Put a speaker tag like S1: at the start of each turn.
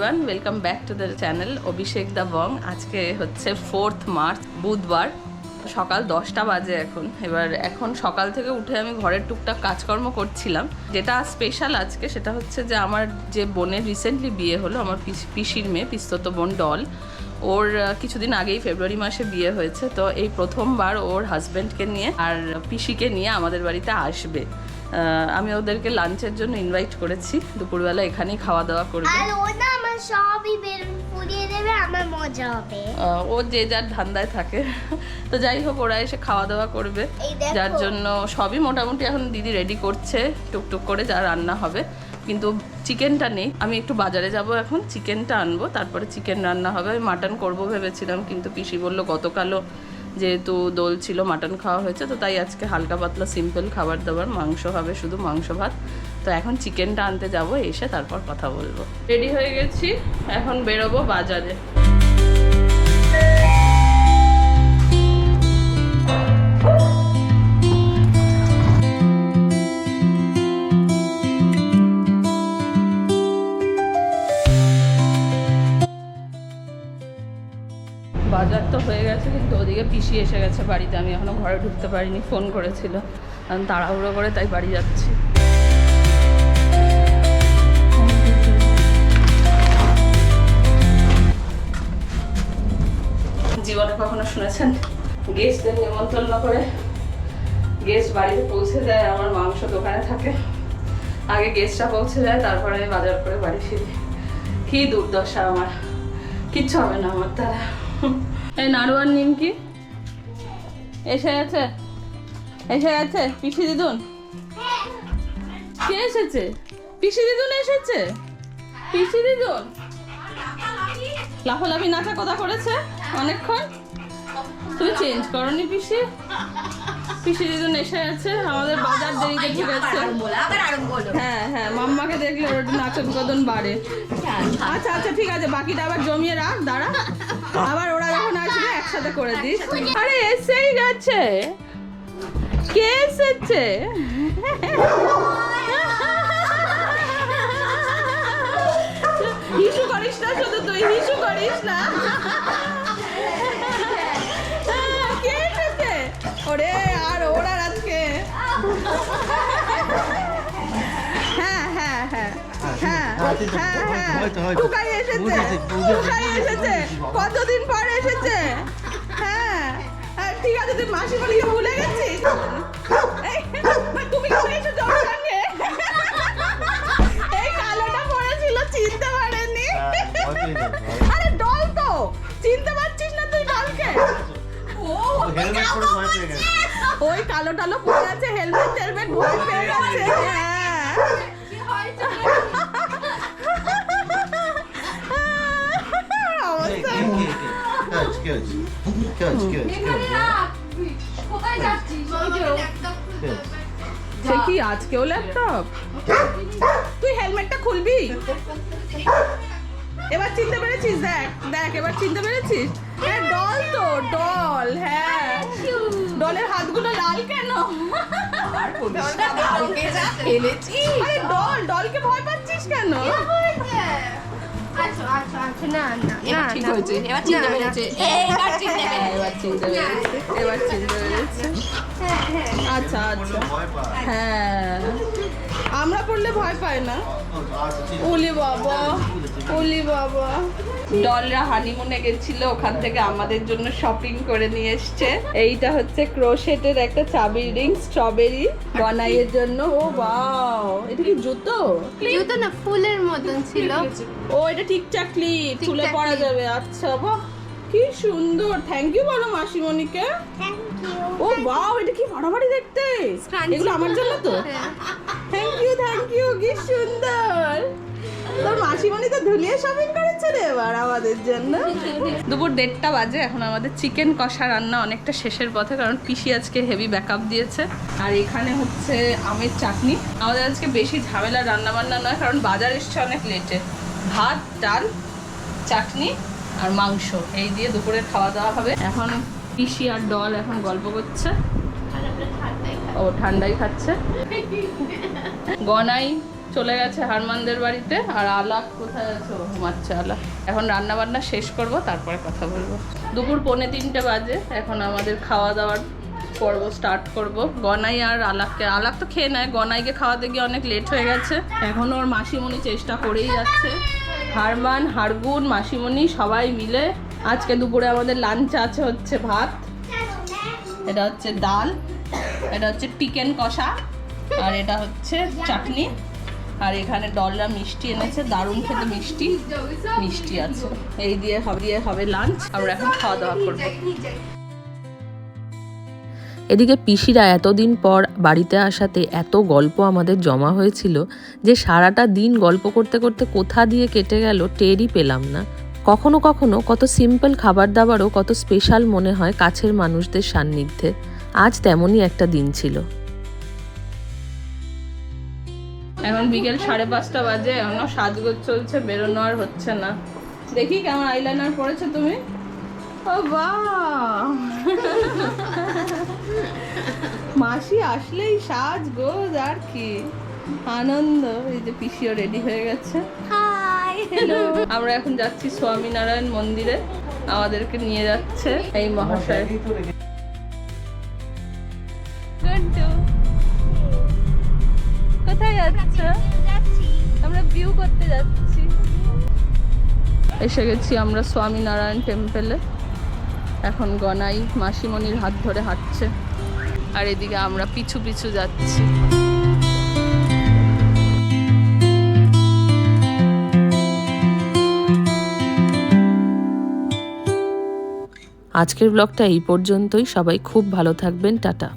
S1: Everyone, welcome back to the channel Abhishek da Bong. আজকে হচ্ছে 4th March, বুধবার। সকাল 10টা বাজে এখন সকাল থেকে উঠে আমি ঘরের টুকটাক কাজকর্ম করছিলাম। যেটা স্পেশাল আজকে সেটা হচ্ছে যে আমার যে বোনের রিসেন্টলি বিয়ে হলো, আমার পিসির মেয়ে, পিস্তত বোন ডল, ওর কিছুদিন আগেই ফেব্রুয়ারি মাসে বিয়ে হয়েছে। তো এই প্রথমবার ওর হাজব্যান্ডকে নিয়ে আর পিসিকে নিয়ে আমাদের বাড়িতে আসবে। আমি ওদেরকে লাঞ্চের জন্য ইনভাইট করেছি। দুপুরবেলা এখানেই খাওয়া দাওয়া করবে।
S2: আর ও না আমার সবই বেলুন ফুলিয়ে দেবে, আমার মজা হবে।
S1: ও যে যার ধান্দায় থাকে। তো যাই হোক, ওরা এসে খাওয়া দাওয়া করবে, যার জন্য সবই মোটামুটি এখন দিদি রেডি করছে টুকটুক করে যা রান্না হবে। কিন্তু চিকেনটা নেই, আমি একটু বাজারে যাব, এখন চিকেনটা আনবো, তারপরে চিকেন রান্না হবে। আমি মাটন করবো ভেবেছিলাম, কিন্তু পিসি বললো গতকালও যেহেতু দোল ছিল, মাটন খাওয়া হয়েছে, তো তাই আজকে হালকা পাতলা সিম্পল খাবার দাবার, মাংস হবে, শুধু মাংস ভাত। তো এখন চিকেনটা আনতে যাব, এসে তারপর কথা বলবো। রেডি হয়ে গেছি, এখন বেরোবো বাজারে। বাজার তো হয়ে গেছে, কিন্তু ওদিকে পিসি এসে গেছে বাড়িতে। আমি এখনো ঘরে ঢুকতে পারিনি, ফোন করেছিল, আমি তাড়াহুড়ো করে তাই বাড়ি যাচ্ছি। জীবনে কখনো শুনেছেন গেস্টদের নিমন্ত্রণ করে গেস্ট বাড়িতে পৌঁছে যায়, আমার মাংস দোকানে থাকে, আগে গেস্টটা পৌঁছে যায়, তারপরে আমি বাজার করে বাড়ি ফিরি। কি দুর্দশা আমার, কিচ্ছু হবে না আমার দ্বারা। এই নাড়ুয়ার নিমকি এসে গেছে, পিসি দিদুন কে এসেছে? পিসি দিদুন এসেছে। পিসি দিদুন লাফালাফি নাচা কথা করেছে অনেকক্ষণ। তুমি চেঞ্জ করনি পিসি? পিসি দিদুন এসে গেছে, আমাদের বাজার দেরিতে ঢুকেছে। হ্যাঁ হ্যাঁ, মাম্মাকে দেখলে ওর নাচন কদন বাড়ে। আচ্ছা আচ্ছা ঠিক আছে, বাকিটা আবার জমিয়ে রাখ, দাঁড়া, আবার ওরা যখন আসবে একসাথে করে দিস। আরে এসেই গেছে, কে এসেছে? হিসু করিস না, শুধু তুই হিসু করিস না। কে এসেছে? ওরে আর ওরা আজকে হ্যাঁ হ্যাঁ হ্যাঁ হ্যাঁ হ্যাঁ হ্যাঁ, টুকাই এসেছে, কতদিন পর এসেছে। হ্যাঁ ঠিক আছে, তুই মাসি বলিকে ভুলে গেছিস। তুমি কেমন এসেছো ওর সঙ্গে? এই কালোটা পড়েছিল, চিনতে পারেনি। আরে ডল তো, চিনতে পারছিস না তুই ডলকে? ওই কালো টালো পড়ে আছে, হেলমেট টেলমেট ভয় পেয়ে গেছে। হ্যাঁ সে কি আজকেও ল্যাপটপ? তুই হেলমেটটা খুলবি? এবার চিনতে পেরেছিস? দেখ দেখ, এবার চিনতে পেরেছিস? হ্যাঁ ডল তো, ডল। হ্যাঁ ডলের হাতগুলো লাল কেন? আরে ডল, ডলকে ভয় পাচ্ছিস কেন? আচ্ছা আচ্ছা হ্যাঁ, আমরা পড়লে ভয় পাই না। ওলি বাবা, ওলি বাবা। ডলরা হানিমুনে গেছিল, ওখান থেকে আমাদের জন্য শপিং করে নিয়ে এসছে। এইটা হচ্ছে ক্রোশেটের একটা চাবি রিং, স্ট্রবেরি বনাইয়ের জন্য। ও বাও, এটা কি জুতো?
S2: জুতো না, ফুলের মতন ছিল।
S1: ও এটা ঠিকঠাক ক্লিপ, খুলে পরা যাবে। আচ্ছা বাহ, কি সুন্দর। থ্যাংক ইউ বলো মাসিমণিকে। ও বাও, এটা কি বাড়াবাড়ি দেখতে। এগুলো আমার জন্য তো? থ্যাংক ইউ, কি সুন্দর। তোর মাসিমণি তো ধুলিয়ে শপিং করেছে রে এবার আমাদের জন্য। দুপুর 1:30 বাজে, এখন আমাদের চিকেন কষা রান্না অনেকটা শেষের পথে, কারণ পিসি আজকে হেভি ব্যাকআপ দিয়েছে। আর এখানে হচ্ছে আমের চাটনি। আমাদের আজকে বেশি ঝামেলা রান্না বান্না নয়, কারণ বাজার এসছে অনেক লেটে। ভাত, ডাল, চাটনি আর মাংস, এই দিয়ে দুপুরের খাওয়া দাওয়া হবে। এখন পিসি আর ডল এখন গল্প করছে, ও ঠান্ডাই খাচ্ছে। গনাই চলে গেছে হারমানদের বাড়িতে। আর আলাপ কোথায় আছে? ও ঘুমাচ্ছে আলাপ। এখন রান্না বান্না শেষ করব, তারপরে কথা বলবো। দুপুর 2:45 বাজে, এখন আমাদের খাওয়া দাওয়ার পর্ব স্টার্ট করব। গনাই আর আলাপ তো খেয়ে নেয়, গনাইকে খাওয়াতে গিয়ে অনেক লেট হয়ে গেছে। এখন ওর মাসিমণি চেষ্টা করেই যাচ্ছে। হারমান, হারগুন, মাসিমণি সবাই মিলে আজকে দুপুরে আমাদের লাঞ্চ আছে হচ্ছে ভাত, এটা হচ্ছে ডাল, এটা হচ্ছে চিকেন কষা, আর এটা হচ্ছে চাটনি। আর এখানে ডলরা মিষ্টি এনেছে, দারুণ খেতে মিষ্টি মিষ্টি আছে। এই দিয়ে হবে লাঞ্চ। আমরা এখন খাওয়া দাওয়া করবো।
S3: এদিকে পিসিরা এতদিন পর বাড়িতে আসাতে এত গল্প আমাদের জমা হয়েছিল যে সারাটা দিন গল্প করতে করতে কোথা দিয়ে কেটে গেল টেরই পেলাম না। কখনো কখনো কত সিম্পল খাবার দাবারও কত স্পেশাল মনে হয় কাছের মানুষদের সান্নিধ্যে। আজ তেমনই একটা দিন ছিল।
S1: এখন বিকেল 5:30 বাজে, এখনো সাজগোজ চলছে, বেরোনো আর হচ্ছে না। দেখি কেমন আইলাইনার পরেছো তুমি। ও বাহ, মাসি আসলেই সাজগোজ আর কি আনন্দ। এই যে পিসিও রেডি হয়ে গেছে।
S2: Hi,
S1: hello. আমরা এখন যাচ্ছি স্বামীনারায়ণ মন্দিরে, আমাদেরকে নিয়ে যাচ্ছে এই মহাশয়। কোথায় যাচ্ছ?
S2: যাচ্ছি।
S1: আমরা ভিউ করতে যাচ্ছি। এসে গেছি আমরা স্বামীনারায়ণ টেম্পলে। এখন গনাই মাসিমণির হাত ধরে হাঁটছে, আর এদিকে আমরা পিছু পিছু যাচ্ছি।
S3: আজকের ব্লগটা এই পর্যন্তই। সবাই খুব ভালো থাকবেন। টাটা।